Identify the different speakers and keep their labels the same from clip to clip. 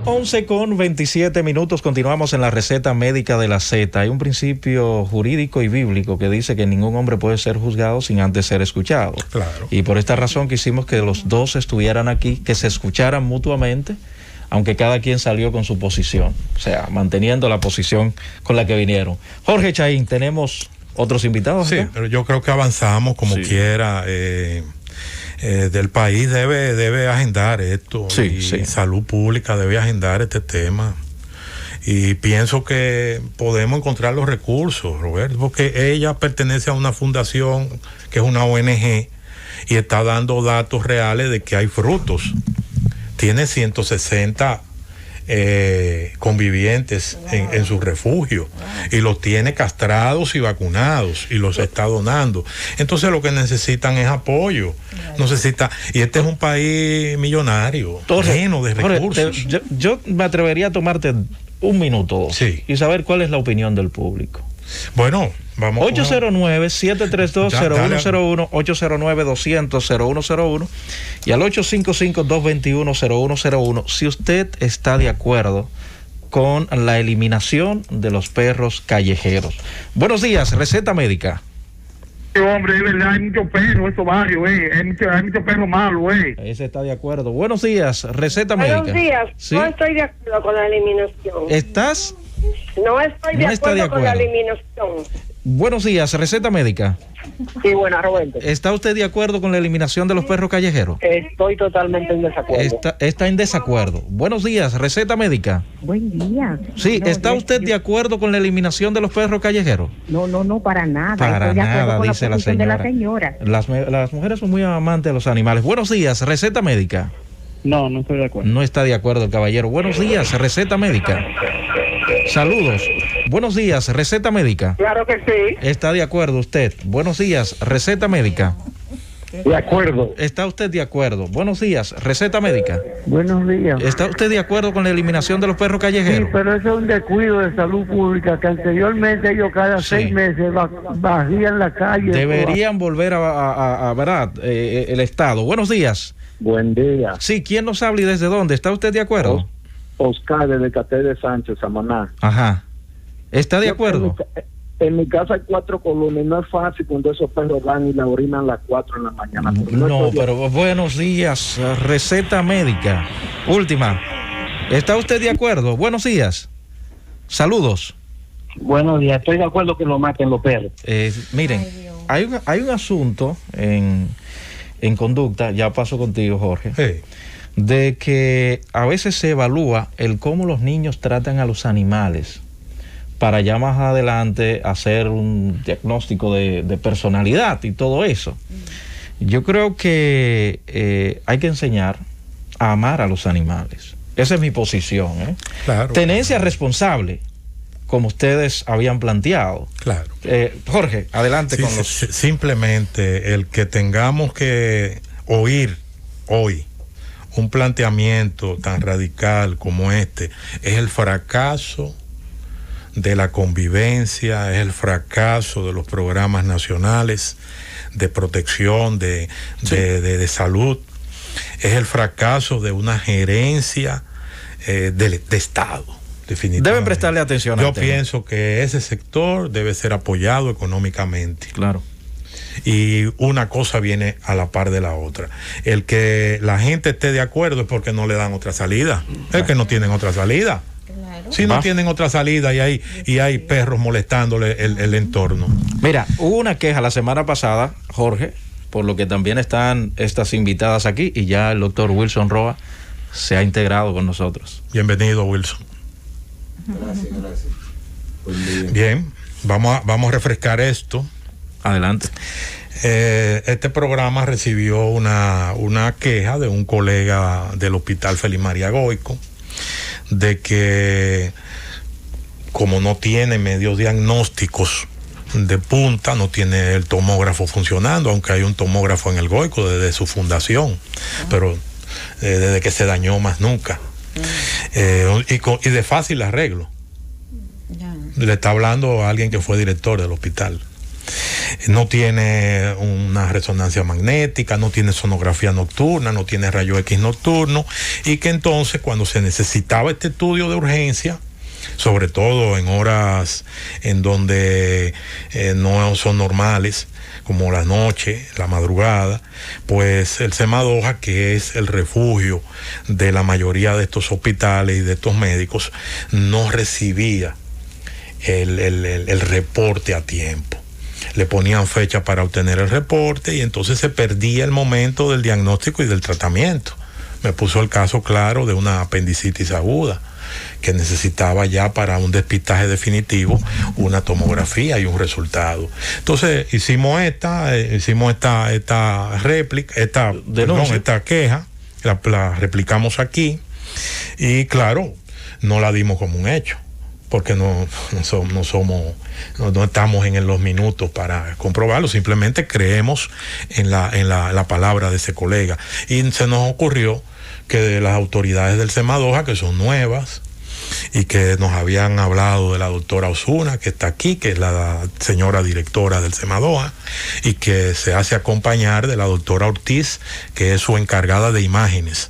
Speaker 1: 11:27, continuamos en la receta médica de la Z. Hay un principio jurídico y bíblico que dice que ningún hombre puede ser juzgado sin antes ser escuchado.
Speaker 2: Claro.
Speaker 1: Y por esta razón quisimos que los dos estuvieran aquí, que se escucharan mutuamente, aunque cada quien salió con su posición, o sea, manteniendo la posición con la que vinieron. Jorge Chaín, ¿tenemos otros invitados acá?
Speaker 2: Sí, pero yo creo que avanzamos como quiera. Del país debe agendar esto, y Salud Pública debe agendar este tema, y pienso que podemos encontrar los recursos, Roberto, porque ella pertenece a una fundación que es una ONG y está dando datos reales de que hay frutos. Tiene 160 convivientes en su refugio, y los tiene castrados y vacunados, y los está donando. Entonces lo que necesitan es apoyo. Y este es un país millonario, lleno de recursos.
Speaker 1: Yo me atrevería a tomarte un minuto y saber cuál es la opinión del público.
Speaker 2: Bueno, vamos.
Speaker 1: 809-732-0101, 809-200-0101 y al 855-221-0101 si usted está de acuerdo con la eliminación de los perros callejeros. Buenos días, receta médica.
Speaker 3: Hombre, es verdad, hay muchos perros en esos barrios, hay muchos perros malos,
Speaker 1: Ese está de acuerdo. Buenos días, receta médica.
Speaker 4: Buenos días,
Speaker 1: ¿Sí?
Speaker 4: No estoy de acuerdo con la eliminación.
Speaker 1: ¿Estás?
Speaker 4: No estoy de acuerdo con la eliminación.
Speaker 1: Buenos días, receta médica.
Speaker 4: Sí, buena, Roberto.
Speaker 1: ¿Está usted de acuerdo con la eliminación de los perros callejeros?
Speaker 4: Estoy totalmente en desacuerdo.
Speaker 1: Está en desacuerdo. Buenos días, receta médica.
Speaker 5: Buen día.
Speaker 1: Sí, ¿está usted de acuerdo con la eliminación de los perros callejeros?
Speaker 5: No, para nada.
Speaker 1: Para nada, dice la señora. Las mujeres son muy amantes de los animales. Buenos días, receta médica.
Speaker 6: No estoy de acuerdo.
Speaker 1: No está de acuerdo el caballero. Buenos días, receta médica. Saludos. Buenos días, receta médica.
Speaker 3: Claro que sí.
Speaker 1: ¿Está de acuerdo usted? Buenos días, receta médica.
Speaker 3: De acuerdo.
Speaker 1: ¿Está usted de acuerdo? Buenos días, receta médica.
Speaker 7: Buenos días.
Speaker 1: ¿Está usted de acuerdo con la eliminación de los perros callejeros?
Speaker 7: Sí, pero eso es un descuido de salud pública, que anteriormente ellos cada 6 meses barrían la calle.
Speaker 1: Deberían volver a ¿verdad? El Estado. Buenos días.
Speaker 8: Buen día.
Speaker 1: Sí, ¿quién nos habla y desde dónde? ¿Está usted de acuerdo?
Speaker 8: Oscar, desde Caté de Sánchez, Samaná.
Speaker 1: Ajá. ¿Está de acuerdo?
Speaker 8: En mi casa hay 4 colonias, no es fácil cuando esos perros van y la orinan a las 4 de la mañana.
Speaker 1: Pero buenos días, receta médica. Última. ¿Está usted de acuerdo? Buenos días. Saludos.
Speaker 6: Buenos días, estoy de acuerdo que lo maten los perros.
Speaker 1: Miren, hay un asunto en conducta, ya paso contigo, Jorge, de que a veces se evalúa el cómo los niños tratan a los animales para ya más adelante hacer un diagnóstico de personalidad y todo eso. Yo creo que hay que enseñar a amar a los animales. Esa es mi posición.
Speaker 2: Claro.
Speaker 1: Tenencia responsable, como ustedes habían planteado.
Speaker 2: Claro.
Speaker 1: Jorge, adelante con los...
Speaker 2: Simplemente el que tengamos que oír hoy un planteamiento tan radical como este es el fracaso de la convivencia, es el fracaso de los programas nacionales de protección, de salud, es el fracaso de una gerencia de Estado. Definitivamente.
Speaker 1: Deben prestarle atención.
Speaker 2: Yo pienso que ese sector debe ser apoyado económicamente.
Speaker 1: Claro.
Speaker 2: Y una cosa viene a la par de la otra. El que la gente esté de acuerdo es porque no le dan otra salida. Es que no tienen otra salida. Claro. Si no tienen otra salida y hay perros molestándole el entorno.
Speaker 1: Mira, hubo una queja la semana pasada, Jorge, por lo que también están estas invitadas aquí, y ya el doctor Wilson Roa se ha integrado con nosotros.
Speaker 2: Bienvenido, Wilson.
Speaker 9: Gracias.
Speaker 2: Bien, vamos a refrescar esto.
Speaker 1: Adelante.
Speaker 2: Este programa recibió una queja de un colega del Hospital Félix María Goico de que, como no tiene medios diagnósticos de punta, no tiene el tomógrafo funcionando, aunque hay un tomógrafo en el Goico desde su fundación, pero desde que se dañó más nunca. Y de fácil arreglo. Le está hablando a alguien que fue director del hospital. no tiene una resonancia magnética, no tiene sonografía nocturna, no tiene rayo X nocturno, y que entonces cuando se necesitaba este estudio de urgencia, sobre todo en horas en donde no son normales, como la noche, la madrugada, pues el Semadoja, que es el refugio de la mayoría de estos hospitales y de estos médicos, no recibía el reporte a tiempo. Le ponían fecha para obtener el reporte y entonces se perdía el momento del diagnóstico y del tratamiento. Me puso el caso claro de una apendicitis aguda que necesitaba ya para un despistaje definitivo una tomografía y un resultado. Entonces hicimos esta réplica, esta queja, la replicamos aquí y claro, no la dimos como un hecho, porque no estamos en los minutos para comprobarlo, simplemente creemos en la palabra de ese colega. Y se nos ocurrió que de las autoridades del Semadoja, que son nuevas, y que nos habían hablado de la doctora Osuna, que está aquí, que es la señora directora del Semadoja, y que se hace acompañar de la doctora Ortiz, que es su encargada de imágenes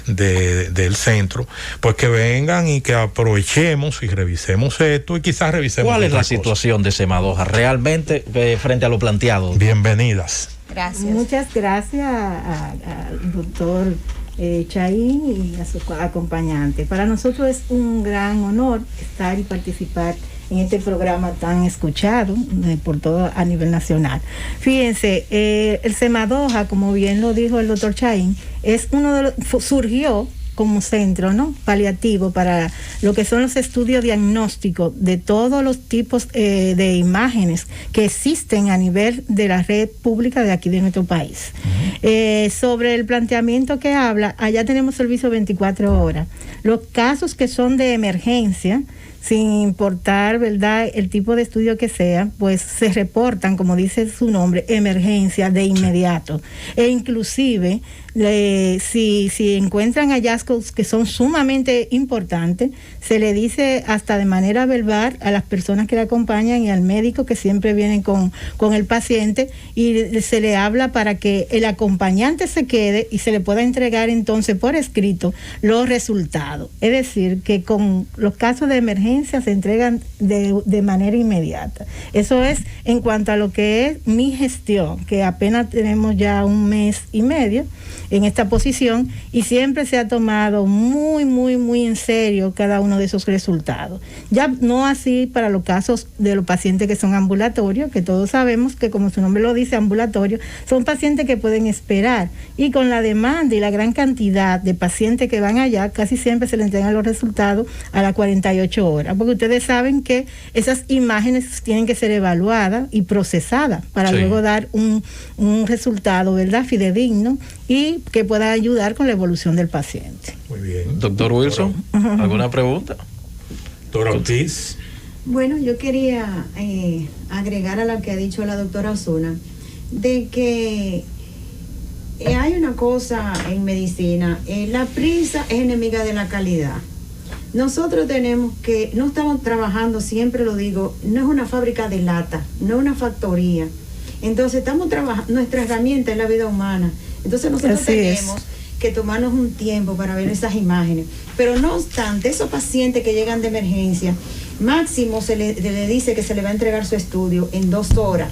Speaker 2: del centro, pues que vengan y que aprovechemos y revisemos esto y quizás revisemos.
Speaker 1: ¿Cuál es la situación de Semadoja realmente frente a lo planteado?
Speaker 2: Bienvenidas.
Speaker 10: Gracias.
Speaker 5: Muchas gracias al doctor Chaín y a su acompañante. Para nosotros es un gran honor estar y participar en este programa tan escuchado por todo a nivel nacional. Fíjense, el Semadoja, como bien lo dijo el doctor Chaín, es surgió como centro, ¿no?, paliativo para lo que son los estudios diagnósticos de todos los tipos de imágenes que existen a nivel de la red pública de aquí de nuestro país. Sobre el planteamiento que habla, allá tenemos servicio 24 horas. Los casos que son de emergencia, sin importar, ¿verdad?, el tipo de estudio que sea, pues se reportan, como dice su nombre, emergencia de inmediato. E inclusive, si encuentran hallazgos que son sumamente importantes, se le dice hasta de manera verbal a las personas que le acompañan y al médico que siempre vienen con el paciente, y se le habla para que el acompañante se quede y se le pueda entregar entonces por escrito los resultados. Es decir, que con los casos de emergencia se entregan de manera inmediata. Eso es en cuanto a lo que es mi gestión, que apenas tenemos ya 1 mes y medio en esta posición, y siempre se ha tomado muy, muy, muy en serio cada uno de esos resultados. Ya no así para los casos de los pacientes que son ambulatorios, que todos sabemos que, como su nombre lo dice, ambulatorios, son pacientes que pueden esperar, y con la demanda y la gran cantidad de pacientes que van allá, casi siempre se les entregan los resultados a las 48 horas, porque ustedes saben que esas imágenes tienen que ser evaluadas y procesadas para luego dar un resultado, ¿verdad?, fidedigno y que pueda ayudar con la evolución del paciente.
Speaker 2: Muy bien.
Speaker 1: Doctor Wilson, ¿alguna pregunta?
Speaker 2: Doctora Ortiz.
Speaker 10: Bueno, yo quería agregar a lo que ha dicho la doctora Osuna, de que hay una cosa en medicina, la prisa es enemiga de la calidad. Nosotros tenemos que, no estamos trabajando, siempre lo digo, no es una fábrica de lata, no es una factoría. Entonces estamos trabajando, nuestra herramienta es la vida humana. Entonces nosotros tenemos que tomarnos un tiempo para ver esas imágenes. Pero no obstante, esos pacientes que llegan de emergencia, máximo se le dice que se le va a entregar su estudio en 2 horas.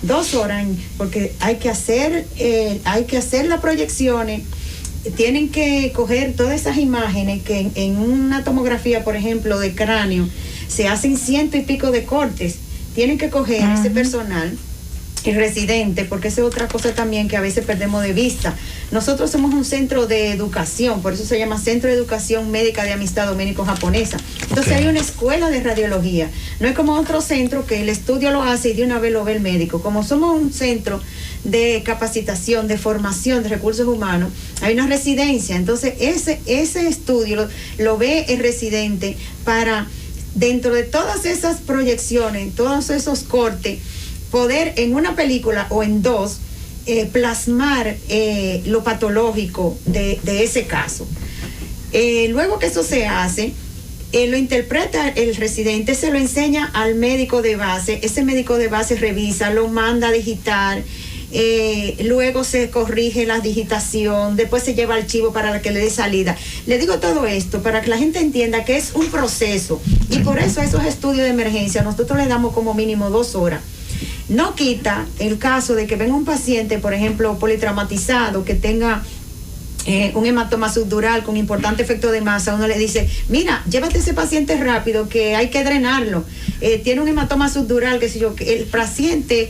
Speaker 10: 2 horas, porque hay que hacer las proyecciones, tienen que coger todas esas imágenes que en una tomografía, por ejemplo, de cráneo, se hacen 100 y pico de cortes. Tienen que coger ese personal, el residente, porque esa es otra cosa también que a veces perdemos de vista. Nosotros somos un centro de educación, por eso se llama Centro de Educación Médica de Amistad Dominico-Japonesa. Entonces hay una escuela de radiología. No es como otro centro que el estudio lo hace y de una vez lo ve el médico. Como somos un centro de capacitación, de formación de recursos humanos, hay una residencia. Entonces ese estudio lo ve el residente para, dentro de todas esas proyecciones, todos esos cortes, poder en una película o en 2 plasmar lo patológico de ese caso. Luego que eso se hace, lo interpreta el residente, se lo enseña al médico de base, ese médico de base revisa, lo manda a digitar, luego se corrige la digitación, después se lleva archivo para que le dé salida. Le digo todo esto para que la gente entienda que es un proceso, y por eso a esos estudios de emergencia nosotros le damos como mínimo 2 horas. No quita el caso de que venga un paciente, por ejemplo, politraumatizado, que tenga un hematoma subdural con importante efecto de masa. Uno le dice, mira, llévate ese paciente rápido que hay que drenarlo, tiene un hematoma subdural, que si yo, el paciente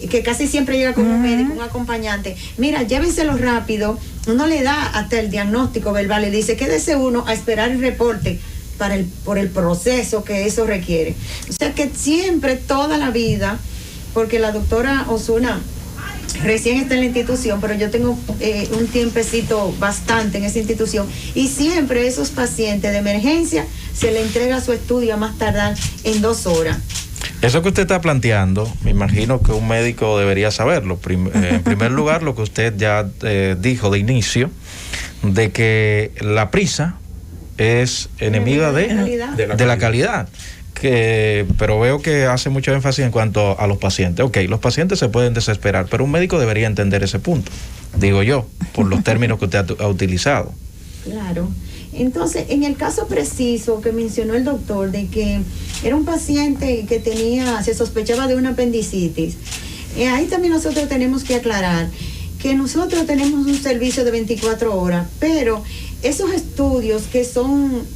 Speaker 10: que casi siempre llega con un médico, un acompañante, mira, llévenselo rápido. Uno le da hasta el diagnóstico verbal, le dice, quédese uno a esperar el reporte por el proceso que eso requiere. O sea que siempre, toda la vida, porque la doctora Osuna recién está en la institución, pero yo tengo un tiempecito bastante en esa institución, y siempre esos pacientes de emergencia se le entrega su estudio a más tardar en 2 horas.
Speaker 1: Eso que usted está planteando, me imagino que un médico debería saberlo. En primer lugar, lo que usted ya dijo de inicio, de que la prisa es enemiga de la calidad. Pero veo que hace mucho énfasis en cuanto a los pacientes. Ok, los pacientes se pueden desesperar, pero un médico debería entender ese punto, digo yo, por los términos que usted ha utilizado.
Speaker 10: Claro. Entonces, en el caso preciso que mencionó el doctor, de que era un paciente que se sospechaba de una apendicitis, ahí también nosotros tenemos que aclarar que nosotros tenemos un servicio de 24 horas, pero esos estudios que son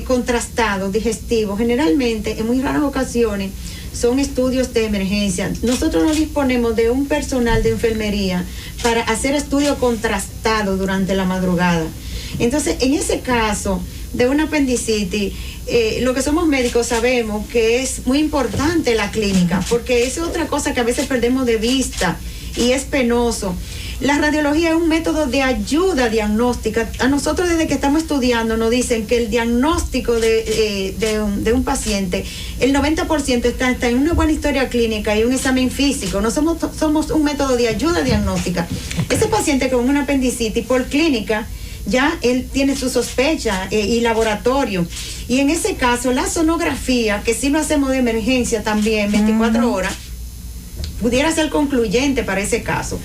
Speaker 10: contrastados, digestivos, generalmente, en muy raras ocasiones, son estudios de emergencia. Nosotros no disponemos de un personal de enfermería para hacer estudios contrastados durante la madrugada. Entonces, en ese caso de una apendicitis, lo que somos médicos sabemos que es muy importante la clínica, porque es otra cosa que a veces perdemos de vista y es penoso. La radiología es un método de ayuda diagnóstica. A nosotros, desde que estamos estudiando, nos dicen que el diagnóstico de un paciente, el 90% está en una buena historia clínica y un examen físico. No somos un método de ayuda diagnóstica. Ese paciente con una apendicitis por clínica, ya él tiene su sospecha y laboratorio. Y en ese caso, la sonografía, que sí lo hacemos de emergencia también, 24 horas, pudiera ser concluyente para ese caso.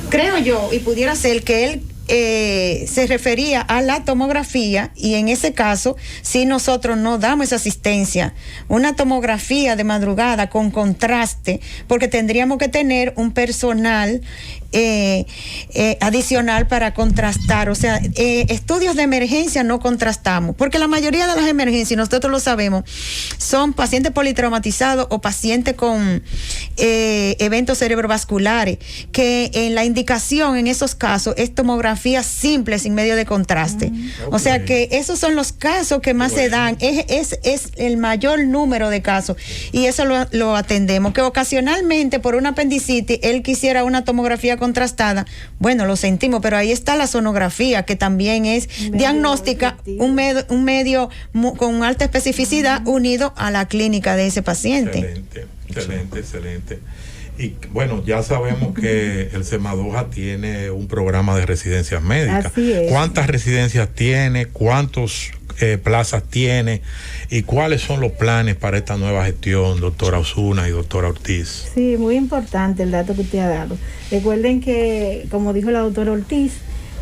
Speaker 10: Creo yo, y pudiera ser que él se refería a la tomografía, y en ese caso, si nosotros no damos esa asistencia, una tomografía de madrugada con contraste, porque tendríamos que tener un personal adicional para contrastar. O sea, estudios de emergencia no contrastamos, porque la mayoría de las emergencias, nosotros lo sabemos, son pacientes politraumatizados o pacientes con eventos cerebrovasculares, que en la indicación en esos casos es tomografía simple sin medio de contraste. Okay. O sea que esos son los casos que más se dan, es el mayor número de casos, y eso lo atendemos. Que ocasionalmente por una apendicitis él quisiera una tomografía contrastada, bueno, lo sentimos, pero ahí está la sonografía, que también es diagnóstica, un medio con alta especificidad unido a la clínica de ese paciente.
Speaker 2: Excelente. Y bueno, ya sabemos que el Semadoja tiene un programa de residencias médicas.
Speaker 5: Así es.
Speaker 2: ¿Cuántas residencias tiene? ¿Cuántos plazas tiene? ¿Y cuáles son los planes para esta nueva gestión, doctora Osuna y doctora Ortiz?
Speaker 5: Sí, muy importante el dato que usted ha dado. Recuerden que, como dijo la doctora Ortiz,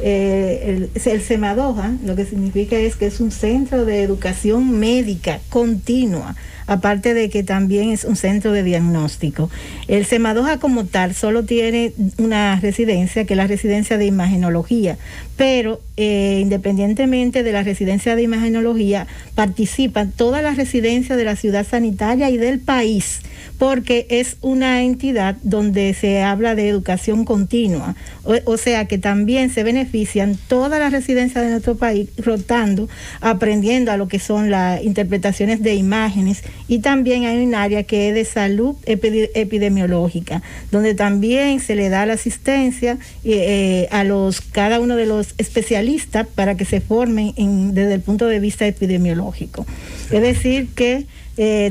Speaker 5: el Semadoja lo que significa es que es un centro de educación médica continua, aparte de que también es un centro de diagnóstico. El Semadoja como tal solo tiene una residencia, que es la residencia de imagenología, pero independientemente de la residencia de imagenología, participan todas las residencias de la ciudad sanitaria y del país, porque es una entidad donde se habla de educación continua, o sea que también se benefician todas las residencias de nuestro país rotando, aprendiendo a lo que son las interpretaciones de imágenes, y también hay un área que es de salud epidemiológica, donde también se le da la asistencia a cada uno de los especialistas para que se formen desde el punto de vista epidemiológico. Sí. Es decir que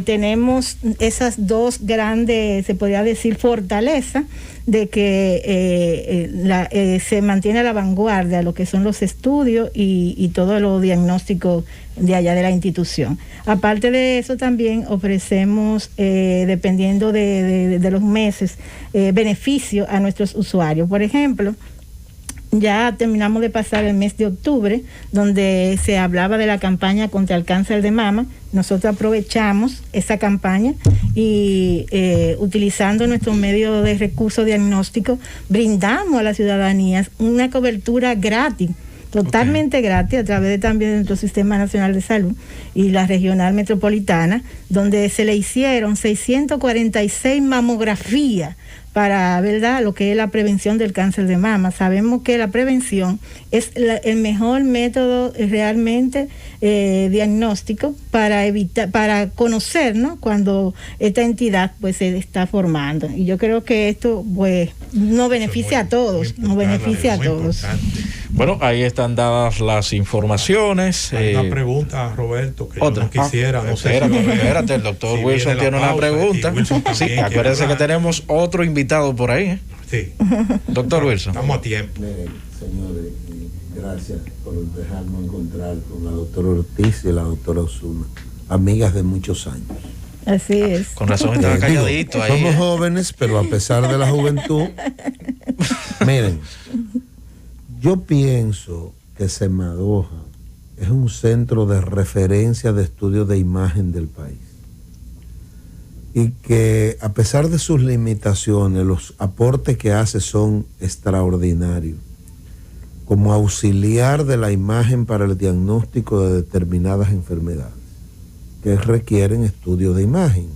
Speaker 5: tenemos esas dos grandes, se podría decir, fortalezas de que se mantiene a la vanguardia lo que son los estudios y todo lo diagnóstico de allá de la institución. Aparte de eso, también ofrecemos, dependiendo de los meses, beneficios a nuestros usuarios. Por ejemplo, ya terminamos de pasar el mes de octubre, donde se hablaba de la campaña contra el cáncer de mama. Nosotros aprovechamos esa campaña y utilizando nuestros medios de recursos diagnósticos, brindamos a la ciudadanía una cobertura gratis, totalmente gratis, a través también de nuestro Sistema Nacional de Salud y la Regional Metropolitana, donde se le hicieron 646 mamografías para, ¿verdad?, lo que es la prevención del cáncer de mama. Sabemos que la prevención es el mejor método realmente diagnóstico para evitar, para conocer, ¿no?, cuando esta entidad pues se está formando. Y yo creo que esto pues nos beneficia a todos, nos beneficia a todos.
Speaker 1: Bueno, ahí están dadas las informaciones.
Speaker 2: Hay una pregunta, Roberto, que otra. Yo no quisiera, no sé.
Speaker 1: Espérate, el doctor Wilson tiene una pregunta. Sí, acuérdense que tenemos otro invitado por ahí.
Speaker 2: Sí.
Speaker 1: Doctor Wilson.
Speaker 2: Estamos a tiempo.
Speaker 9: Señores, gracias por dejarnos encontrar con la doctora Ortiz y la doctora Osuna, amigas de muchos años.
Speaker 5: Así es.
Speaker 1: Con razón estaba calladito ahí.
Speaker 9: Somos jóvenes, pero a pesar de la juventud, miren, yo pienso que Semadoja es un centro de referencia de estudio de imagen del país. Y que a pesar de sus limitaciones, los aportes que hace son extraordinarios. Como auxiliar de la imagen para el diagnóstico de determinadas enfermedades que requieren estudio de imagen.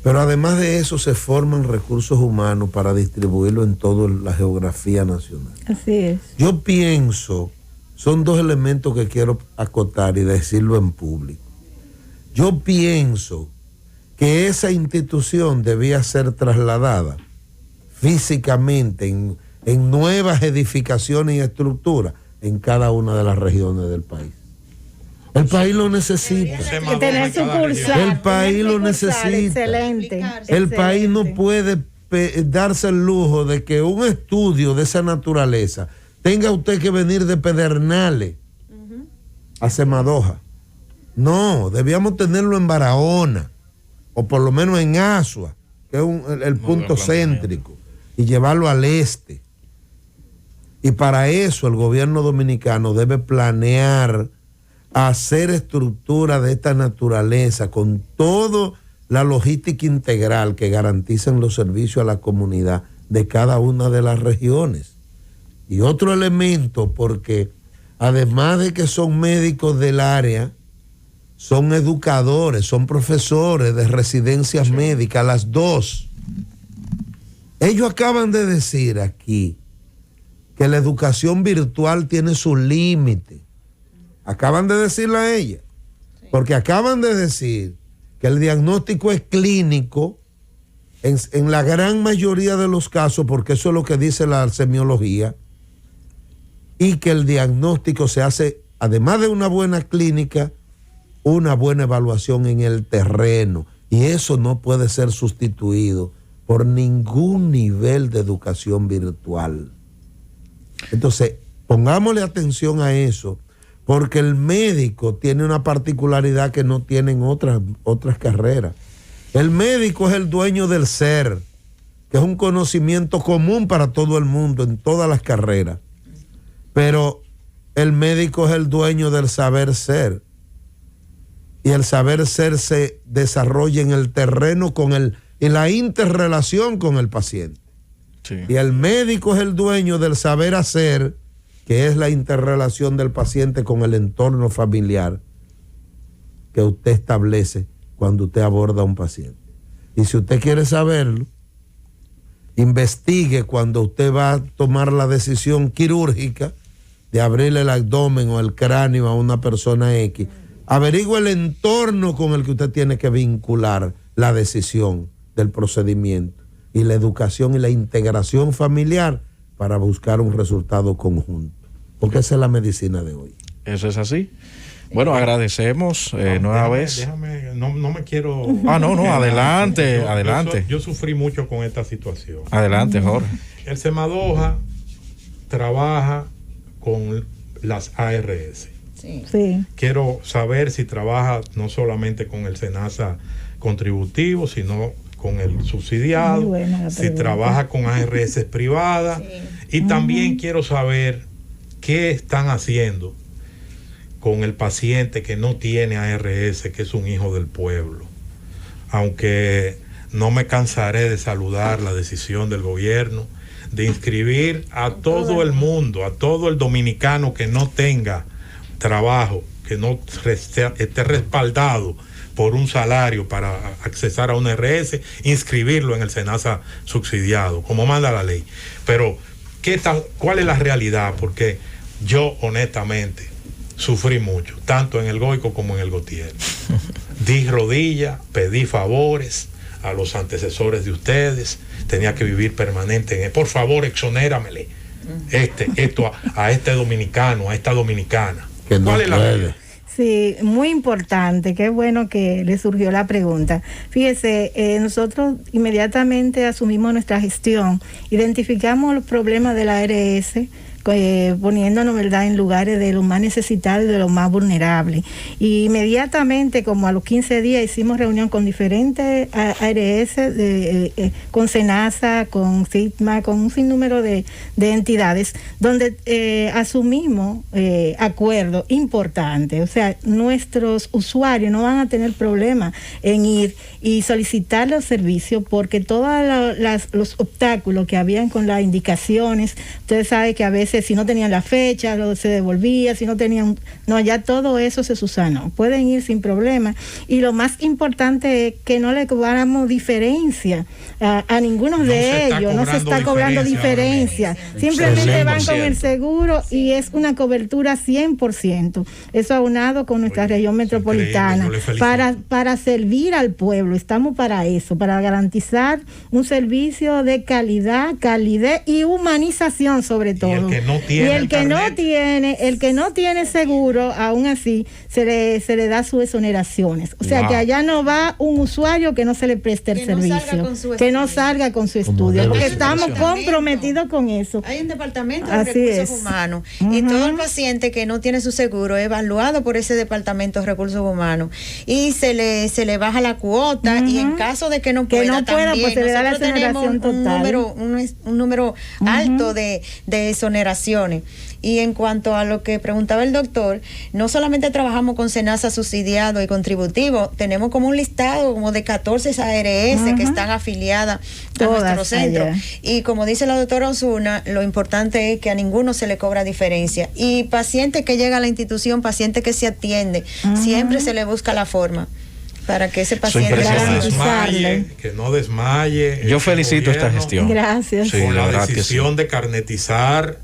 Speaker 9: Pero además de eso se forman recursos humanos para distribuirlo en toda la geografía nacional.
Speaker 5: Así es.
Speaker 9: Yo pienso, son dos elementos que quiero acotar y decirlo en público. Yo pienso que esa institución debía ser trasladada físicamente en nuevas edificaciones y estructuras en cada una de las regiones del país. El país lo necesita. El país lo necesita.
Speaker 5: Excelente.
Speaker 9: El país no puede darse el lujo de que un estudio de esa naturaleza tenga usted que venir de Pedernales a Semadoja. No, debíamos tenerlo en Barahona, o por lo menos en Asua, que es el punto céntrico, y llevarlo al este. Y para eso el gobierno dominicano debe planear hacer estructura de esta naturaleza con toda la logística integral que garanticen los servicios a la comunidad de cada una de las regiones. Y otro elemento, porque además de que son médicos del área, son educadores, son profesores de residencias médicas, las dos. Ellos acaban de decir aquí que la educación virtual tiene sus límites. Acaban de decirle a ella, porque acaban de decir que el diagnóstico es clínico en la gran mayoría de los casos, porque eso es lo que dice la semiología, y que el diagnóstico se hace, además de una buena clínica, una buena evaluación en el terreno, y eso no puede ser sustituido por ningún nivel de educación virtual. Entonces, pongámosle atención a eso, porque el médico tiene una particularidad que no tienen otras carreras. El médico es el dueño del ser, que es un conocimiento común para todo el mundo en todas las carreras. Pero el médico es el dueño del saber ser. Y el saber ser se desarrolla en el terreno en la interrelación con el paciente. Sí. Y el médico es el dueño del saber hacer, que es la interrelación del paciente con el entorno familiar que usted establece cuando usted aborda a un paciente. Y si usted quiere saberlo, investigue cuando usted va a tomar la decisión quirúrgica de abrirle el abdomen o el cráneo a una persona X. Averigüe el entorno con el que usted tiene que vincular la decisión del procedimiento y la educación y la integración familiar para buscar un resultado conjunto. Porque esa es la medicina de hoy.
Speaker 1: Eso es así. Bueno, agradecemos nueva vez.
Speaker 2: Déjame, no me quiero...
Speaker 1: no, adelante.
Speaker 2: Yo sufrí mucho con esta situación.
Speaker 1: Adelante, Jorge.
Speaker 2: El Semadoja trabaja con las ARS.
Speaker 5: Sí.
Speaker 2: Quiero saber si trabaja no solamente con el SENASA contributivo, sino con el subsidiado, si trabaja con ARS privadas, y también quiero saber qué están haciendo con el paciente que no tiene ARS, que es un hijo del pueblo. Aunque no me cansaré de saludar la decisión del gobierno de inscribir a todo el mundo, a todo el dominicano que no tenga trabajo, que no esté respaldado por un salario para accesar a un RS, inscribirlo en el SENASA subsidiado, como manda la ley. Pero, ¿cuál es la realidad? Porque yo, honestamente, sufrí mucho, tanto en el Goico como en el Gautier. Di rodillas, pedí favores a los antecesores de ustedes, tenía que vivir permanente por favor, exonéramele a este dominicano, a esta dominicana. ¿Cuál es la realidad?
Speaker 5: Sí, muy importante, qué bueno que le surgió la pregunta. Fíjese, nosotros inmediatamente asumimos nuestra gestión, identificamos los problemas de la ARS, poniéndonos, ¿verdad?, en lugares de los más necesitados y de los más vulnerables. Y inmediatamente, como a los 15 días, hicimos reunión con diferentes ARS, con SENASA, con SIGMA, con un sinnúmero de entidades, donde asumimos acuerdos importantes. O sea, nuestros usuarios no van a tener problemas en ir y solicitar los servicios, porque todos los obstáculos que habían con las indicaciones, ustedes saben que a veces si no tenían la fecha, se devolvía, si no tenían... No, ya todo eso se subsanó. Pueden ir sin problema. Y lo más importante es que no le cobramos diferencia a ninguno de ellos. No se está cobrando diferencia. Simplemente van con el seguro y es una cobertura 100%. Eso aunado con nuestra región metropolitana. Para servir al pueblo. Estamos para eso, para garantizar un servicio de calidad, calidez y humanización sobre todo. El que no tiene seguro, aún así se le da sus exoneraciones. O sea que allá no va un usuario que no se le preste el servicio, que no salga con su estudio, porque estamos comprometidos con eso.
Speaker 10: Hay un departamento de recursos humanos y todo el paciente que no tiene su seguro es evaluado por ese departamento de recursos humanos y se le baja la cuota y en caso de que no pueda, también,
Speaker 5: pues se le da la exoneración total.
Speaker 10: Un número alto de exoneraciones. Y en cuanto a lo que preguntaba el doctor, no solamente trabajamos con SENASA subsidiado y contributivo, tenemos como un listado como de 14 ARS que están afiliadas a nuestro centro. Y como dice la doctora Osuna, lo importante es que a ninguno se le cobra diferencia. Y paciente que llega a la institución, paciente que se atiende, siempre se le busca la forma para que ese paciente
Speaker 2: que no desmaye.
Speaker 1: Yo felicito esta gestión.
Speaker 5: Gracias.
Speaker 2: Con la decisión de carnetizar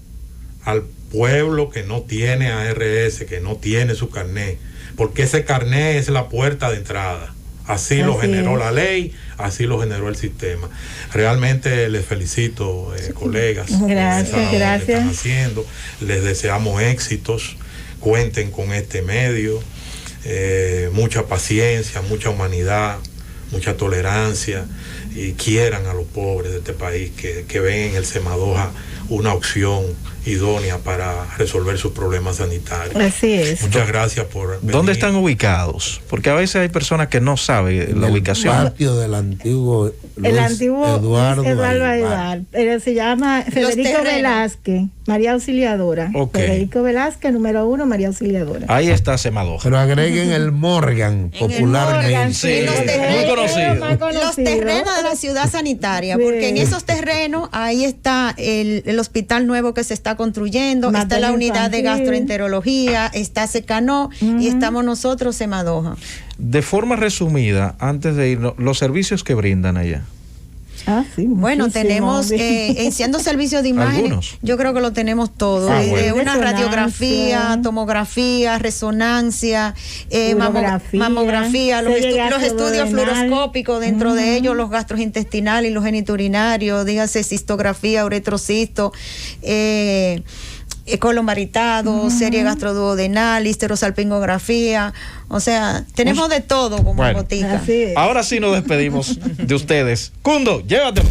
Speaker 2: al pueblo que no tiene ARS, que no tiene su carnet, porque ese carnet es la puerta de entrada. Así lo generó la ley, así lo generó el sistema. Realmente les felicito, colegas.
Speaker 5: Gracias.
Speaker 2: Que están haciendo. Les deseamos éxitos. Cuenten con este medio. Mucha paciencia, mucha humanidad, mucha tolerancia, y quieran a los pobres de este país, que ven en el Semadoja una opción idónea para resolver sus problemas sanitarios.
Speaker 5: Así es.
Speaker 2: Muchas gracias por venir.
Speaker 1: ¿Dónde están ubicados? Porque a veces hay personas que no saben la ubicación.
Speaker 9: El patio del antiguo
Speaker 5: Eduardo Aybar, pero se llama Federico Velázquez, María Auxiliadora. Federico Velázquez, número 1, María Auxiliadora.
Speaker 1: Ahí está Semadoja.
Speaker 9: Pero agreguen el Morgan, popularmente.
Speaker 10: Sí, muy conocido. Los terrenos de la ciudad sanitaria, porque en esos terrenos ahí está el hospital nuevo que se está construyendo, está la unidad de gastroenterología, está Secanó y estamos nosotros, Semadoja.
Speaker 1: De forma resumida, antes de irnos, los servicios que brindan allá.
Speaker 10: Bueno, tenemos siendo servicios de imagen, yo creo que lo tenemos todo. Una radiografía, tomografía, resonancia, mamografía, los estudios fluoroscópicos, dentro de ellos los gastrointestinales y los genitourinarios, dígase cistografía, uretrocisto, colon maritado, serie gastroduodenal, histerosalpingografía, o sea, tenemos de todo como botica.
Speaker 1: Ahora sí nos despedimos de ustedes. Cundo, llévatelo.